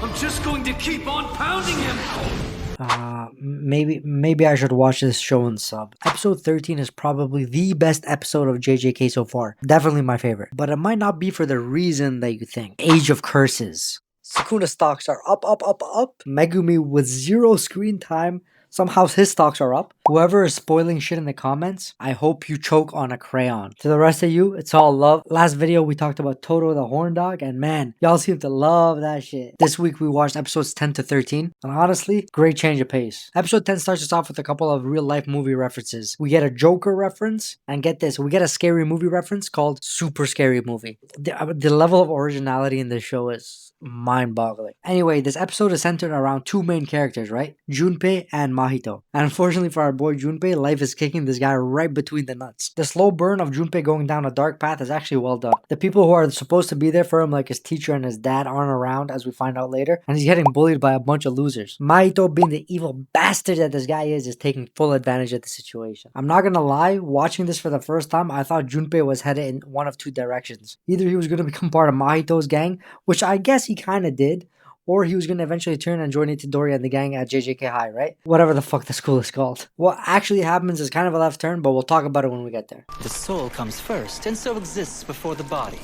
I'm just going to keep on pounding him! Maybe I should watch this show in sub. Episode 13 is probably the best episode of JJK so far. Definitely my favorite. But it might not be for the reason that you think. Age of Curses. Sukuna stocks are up. Megumi with 0 screen time. Somehow his stocks are up. Whoever is spoiling shit in the comments, I hope you choke on a crayon. To the rest of you, it's all love. Last video we talked about Toto the horn dog, and man, y'all seem to love that shit. This week we watched episodes 10 to 13, and honestly, great change of pace. Episode 10 starts us off with a couple of real life movie references. We get a Joker reference, and get this, we get a scary movie reference called Super Scary Movie. The level of originality in this show is mind-boggling. Anyway, this episode is centered around 2 main characters, right? Junpei and Mahito. And unfortunately for our boy Junpei, life is kicking this guy right between the nuts. The slow burn of Junpei going down a dark path is actually well done. The people who are supposed to be there for him, like his teacher and his dad, aren't around, as we find out later, and he's getting bullied by a bunch of losers. Mahito, being the evil bastard that this guy is taking full advantage of the situation. I'm not gonna lie, watching this for the first time, I thought Junpei was headed in one of 2 directions. Either he was gonna become part of Mahito's gang, which I guess he kinda did, or he was going to eventually turn and join Itadori and the gang at JJK High, right? Whatever the fuck the school is called. What actually happens is kind of a left turn, but we'll talk about it when we get there. The soul comes first, and so exists before the body.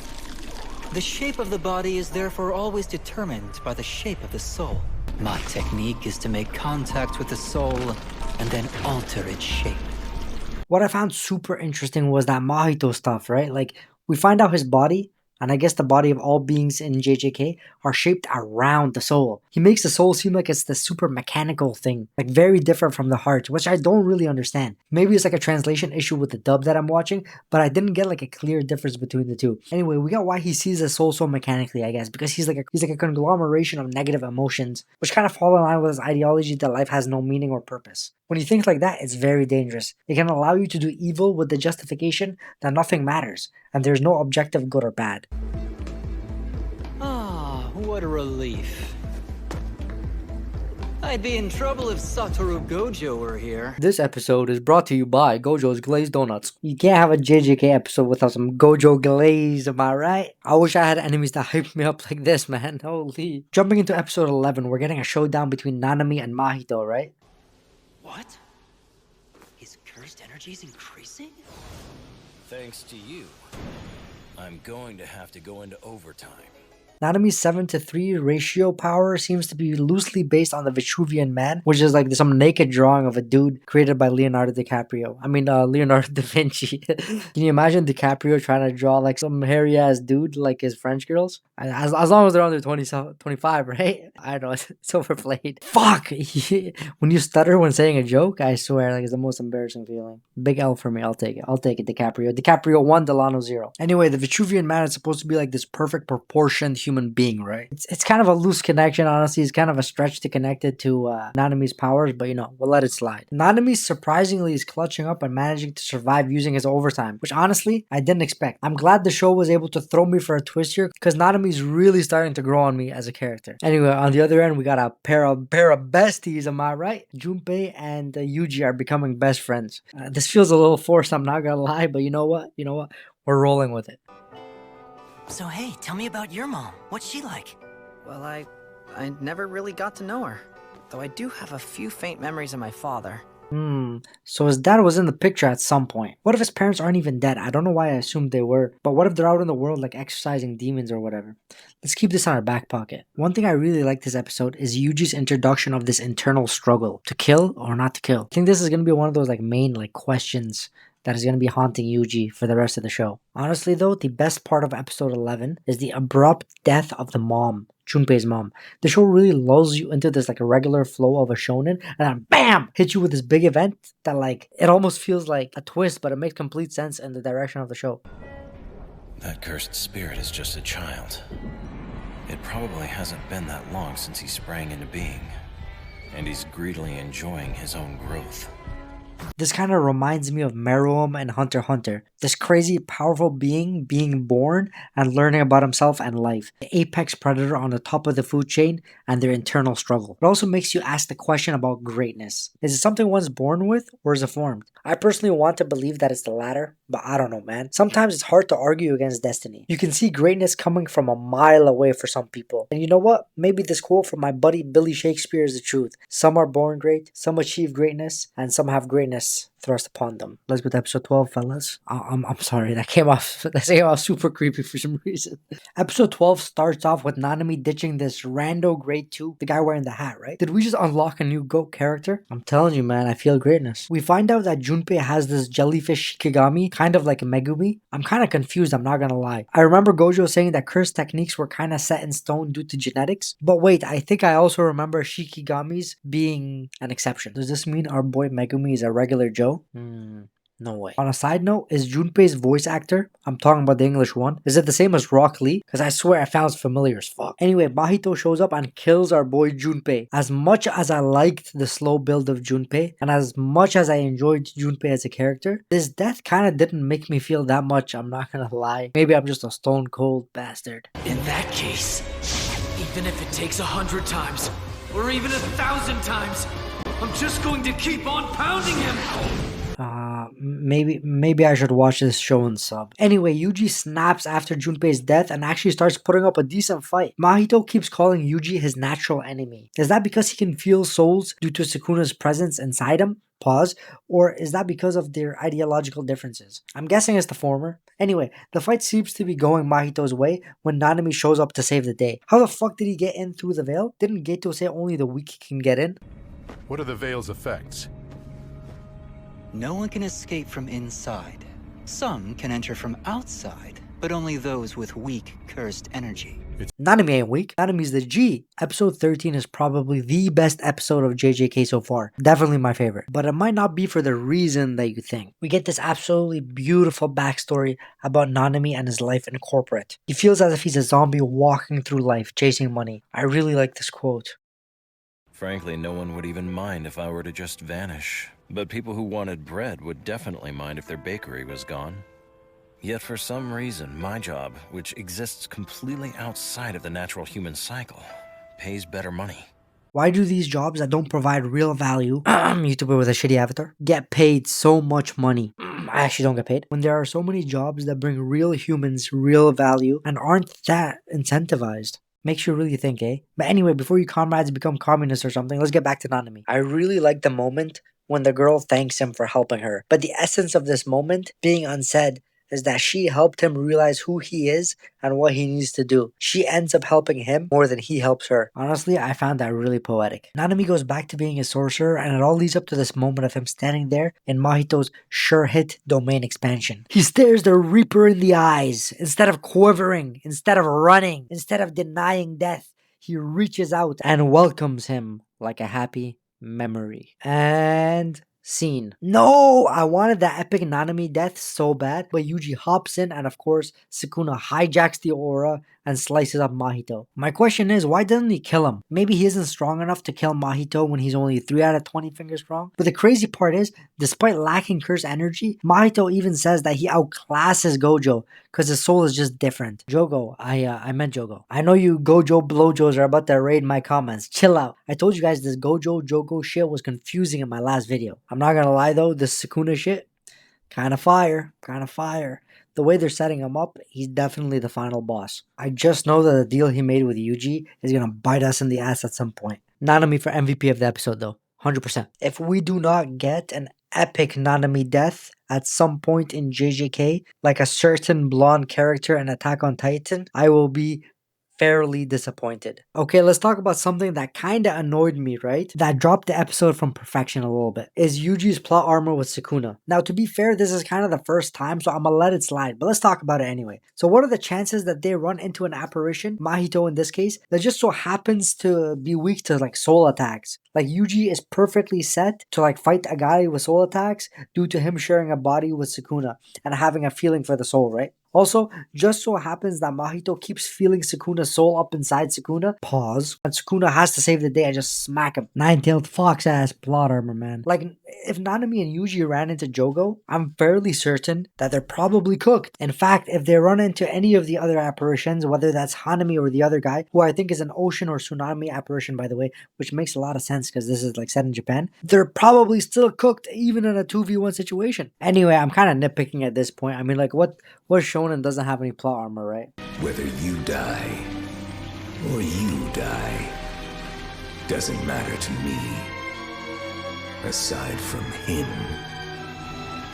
The shape of the body is therefore always determined by the shape of the soul. My technique is to make contact with the soul and then alter its shape. What I found super interesting was that Mahito stuff, right? Like, we find out his body, and I guess the body of all beings in JJK are shaped around the soul. He makes the soul seem like it's the super mechanical thing, like very different from the heart, which I don't really understand. Maybe it's like a translation issue with the dub that I'm watching, but I didn't get like a clear difference between the two. Anyway, we got why he sees the soul so mechanically, I guess, because he's like a conglomeration of negative emotions, which kind of fall in line with his ideology that life has no meaning or purpose. When you think like that, it's very dangerous. It can allow you to do evil with the justification that nothing matters, and there's no objective good or bad. Ah, what a relief. I'd be in trouble if Satoru Gojo were here. This episode is brought to you by Gojo's Glazed Donuts. You can't have a JJK episode without some Gojo Glaze, am I right? I wish I had enemies that hyped me up like this, man. Holy. Jumping into episode 11, we're getting a showdown between Nanami and Mahito, right? What? His cursed energy's increasing? Thanks to you, I'm going to have to go into overtime. Nanami's 7-3 ratio power seems to be loosely based on the Vitruvian Man, which is like some naked drawing of a dude created by Leonardo DiCaprio. Leonardo da Vinci. Can you imagine DiCaprio trying to draw like some hairy ass dude like his French girls? As long as they're under 25, right? I don't know, it's overplayed. Fuck! When you stutter when saying a joke, I swear, like, it's the most embarrassing feeling. Big L for me, I'll take it, DiCaprio. DiCaprio 1, Delano 0. Anyway, the Vitruvian Man is supposed to be like this perfect proportioned human being, right? It's kind of a loose connection, honestly. It's kind of a stretch to connect it to Nanami's powers, but we'll let it slide. Nanami surprisingly is clutching up and managing to survive using his overtime, which honestly, I didn't expect. I'm glad the show was able to throw me for a twist here, because Nanami's really starting to grow on me as a character. Anyway, on the other end, we got a pair of besties, am I right? Junpei and Yuji are becoming best friends. This feels a little forced, I'm not gonna lie, but you know what? We're rolling with it. So hey, tell me about your mom. What's she like? Well, I never really got to know her, though I do have a few faint memories of my father. So his dad was in the picture at some point. What if his parents aren't even dead? I don't know why I assumed they were, but what if they're out in the world like exercising demons or whatever? Let's keep this in our back pocket. One thing I really like this episode is Yuji's introduction of this internal struggle, to kill or not to kill. I think this is going to be one of those like main like questions that is going to be haunting Yuji for the rest of the show. Honestly though, the best part of episode 11 is the abrupt death of the mom, Junpei's mom. The show really lulls you into this like a regular flow of a shonen, and then BAM! Hits you with this big event that like, it almost feels like a twist, but it makes complete sense in the direction of the show. That cursed spirit is just a child. It probably hasn't been that long since he sprang into being, and he's greedily enjoying his own growth. This kind of reminds me of Meruem and Hunter x Hunter. This crazy, powerful being being born and learning about himself and life. The apex predator on the top of the food chain and their internal struggle. It also makes you ask the question about greatness. Is it something one's born with or is it formed? I personally want to believe that it's the latter, But I don't know, man. Sometimes it's hard to argue against destiny. You can see greatness coming from a mile away for some people. And you know what? Maybe this quote from my buddy Billy Shakespeare is the truth. Some are born great, some achieve greatness, and some have greatness thrust upon them. Let's go to episode 12, fellas. I'm sorry, that came off super creepy for some reason. Episode 12 starts off with Nanami ditching this rando grade 2, the guy wearing the hat, right? Did we just unlock a new GOAT character? I'm telling you, man, I feel greatness. We find out that Junpei has this jellyfish Shikigami, kind of like a Megumi. I'm kind of confused, I'm not gonna lie. I remember Gojo saying that curse techniques were kind of set in stone due to genetics. But wait, I think I also remember Shikigamis being an exception. Does this mean our boy Megumi is a regular Joe? No way. On a side note, is Junpei's voice actor, I'm talking about the English one, is it the same as Rock Lee? Because I swear it sounds familiar as fuck. Anyway, Mahito shows up and kills our boy Junpei. As much as I liked the slow build of Junpei, and as much as I enjoyed Junpei as a character, this death kind of didn't make me feel that much, I'm not gonna lie. Maybe I'm just a stone cold bastard. In that case, even if it takes 100 times, or even 1,000 times, I'm just going to keep on pounding him! Maybe I should watch this show in sub. Anyway, Yuji snaps after Junpei's death and actually starts putting up a decent fight. Mahito keeps calling Yuji his natural enemy. Is that because he can feel souls due to Sukuna's presence inside him? Pause. Or is that because of their ideological differences? I'm guessing it's the former. Anyway, the fight seems to be going Mahito's way when Nanami shows up to save the day. How the fuck did he get in through the veil? Didn't Geto say only the weak can get in? What are the veil's effects? No one can escape from inside. Some can enter from outside, but only those with weak, cursed energy. Nanami ain't weak. Nanami's the G. Episode 13 is probably the best episode of JJK so far. Definitely my favorite. But it might not be for the reason that you think. We get this absolutely beautiful backstory about Nanami and his life in corporate. He feels as if he's a zombie walking through life, chasing money. I really like this quote. Frankly, no one would even mind if I were to just vanish. But people who wanted bread would definitely mind if their bakery was gone. Yet for some reason, my job, which exists completely outside of the natural human cycle, pays better money. Why do these jobs that don't provide real value, YouTuber with a shitty avatar, get paid so much money? I actually don't get paid. When there are so many jobs that bring real humans real value and aren't that incentivized. Makes you really think, eh? But anyway, before you comrades become communists or something, let's get back to Nanami. I really like the moment when the girl thanks him for helping her. But the essence of this moment, being unsaid, is that she helped him realize who he is and what he needs to do. She ends up helping him more than he helps her. Honestly, I found that really poetic. Nanami goes back to being a sorcerer, and it all leads up to this moment of him standing there in Mahito's sure hit domain expansion. He stares the Reaper in the eyes. Instead of quivering, instead of running, instead of denying death, he reaches out and welcomes him like a happy memory. And scene. No, I wanted that epic Nanami death so bad, but Yuji hops in and of course Sukuna hijacks the aura and slices up Mahito. My question is, why doesn't he kill him? Maybe he isn't strong enough to kill Mahito when he's only 3 out of 20 fingers strong? But the crazy part is, despite lacking curse energy, Mahito even says that he outclasses Gojo because his soul is just different. Jogo, I meant Jogo. I know you Gojo blowjos are about to raid my comments. Chill out. I told you guys this Gojo Jogo shit was confusing in my last video. I'm not gonna lie though, this Sukuna shit, kinda fire. The way they're setting him up, he's definitely the final boss. I just know that the deal he made with Yuji is gonna bite us in the ass at some point. Nanami for MVP of the episode though, 100%. If we do not get an epic Nanami death at some point in JJK, like a certain blonde character in Attack on Titan, I will be fairly disappointed. Okay, let's talk about something that kinda annoyed me, right? That dropped the episode from perfection a little bit. Is Yuji's plot armor with Sukuna. Now, to be fair, this is kind of the first time, so I'm gonna let it slide, but let's talk about it anyway. So what are the chances that they run into an apparition, Mahito in this case, that just so happens to be weak to like soul attacks? Like Yuji is perfectly set to like fight a guy with soul attacks due to him sharing a body with Sukuna and having a feeling for the soul, right? Also, just so happens that Mahito keeps feeling Sukuna's soul up inside Sukuna. Pause. And Sukuna has to save the day and just smack him. Nine-tailed fox ass plot armor, man. Like, If Nanami and Yuji ran into Jogo, I'm fairly certain that they're probably cooked. In fact, if they run into any of the other apparitions, whether that's Hanami or the other guy, who I think is an ocean or tsunami apparition, by the way, which makes a lot of sense because this is like set in Japan, they're probably still cooked even in a 2v1 situation. Anyway, I'm kind of nitpicking at this point. I mean, like, what shonen doesn't have any plot armor, right? Whether you die or you die doesn't matter to me. Aside from him,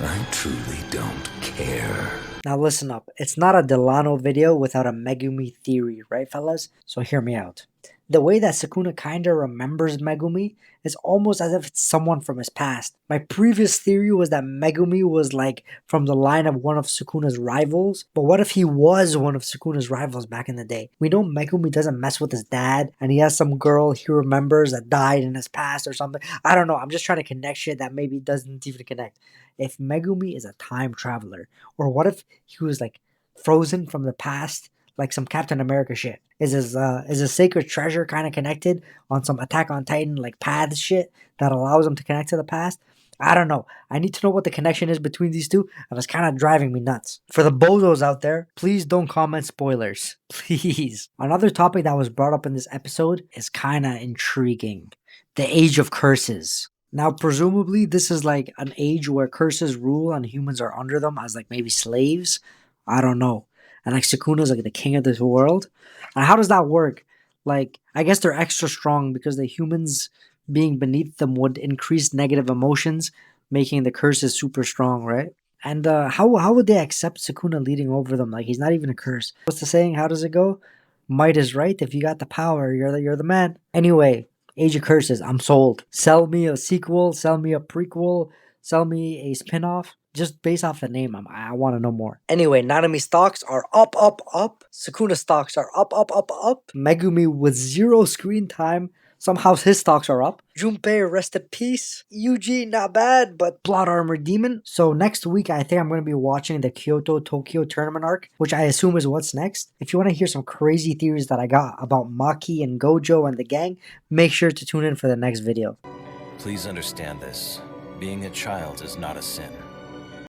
I truly don't care. Now listen up, it's not a Delano video without a Megumi theory, right fellas? So hear me out. The way that Sukuna kinda remembers Megumi is almost as if it's someone from his past. My previous theory was that Megumi was like from the line of one of Sukuna's rivals, but what if he was one of Sukuna's rivals back in the day? We know Megumi doesn't mess with his dad, and he has some girl he remembers that died in his past or something. I don't know, I'm just trying to connect shit that maybe doesn't even connect. If Megumi is a time traveler, or what if he was like frozen from the past, like some Captain America shit? Is his sacred treasure kind of connected on some Attack on Titan like path shit that allows him to connect to the past? I don't know. I need to know what the connection is between these two, and it's kind of driving me nuts. For the bozos out there, please don't comment spoilers. Please. Another topic that was brought up in this episode is kind of intriguing. The Age of Curses. Now, presumably, this is like an age where curses rule and humans are under them as like maybe slaves. I don't know. And like Sukuna's like the king of this world. And how does that work? Like, I guess they're extra strong because the humans being beneath them would increase negative emotions, making the curses super strong, right? And how would they accept Sukuna leading over them? Like, he's not even a curse. What's the saying? How does it go? Might is right. If you got the power, you're the man. Anyway, Age of Curses, I'm sold. Sell me a sequel, sell me a prequel, sell me a spin-off. Just based off the name, I want to know more. Anyway, Nanami stocks are up, up, up. Sukuna stocks are up, up, up, up. Megumi with 0 screen time. Somehow his stocks are up. Junpei, rest in peace. Yuji, not bad, but plot armor demon. So next week, I think I'm going to be watching the Kyoto-Tokyo tournament arc, which I assume is what's next. If you want to hear some crazy theories that I got about Maki and Gojo and the gang, make sure to tune in for the next video. Please understand this. Being a child is not a sin.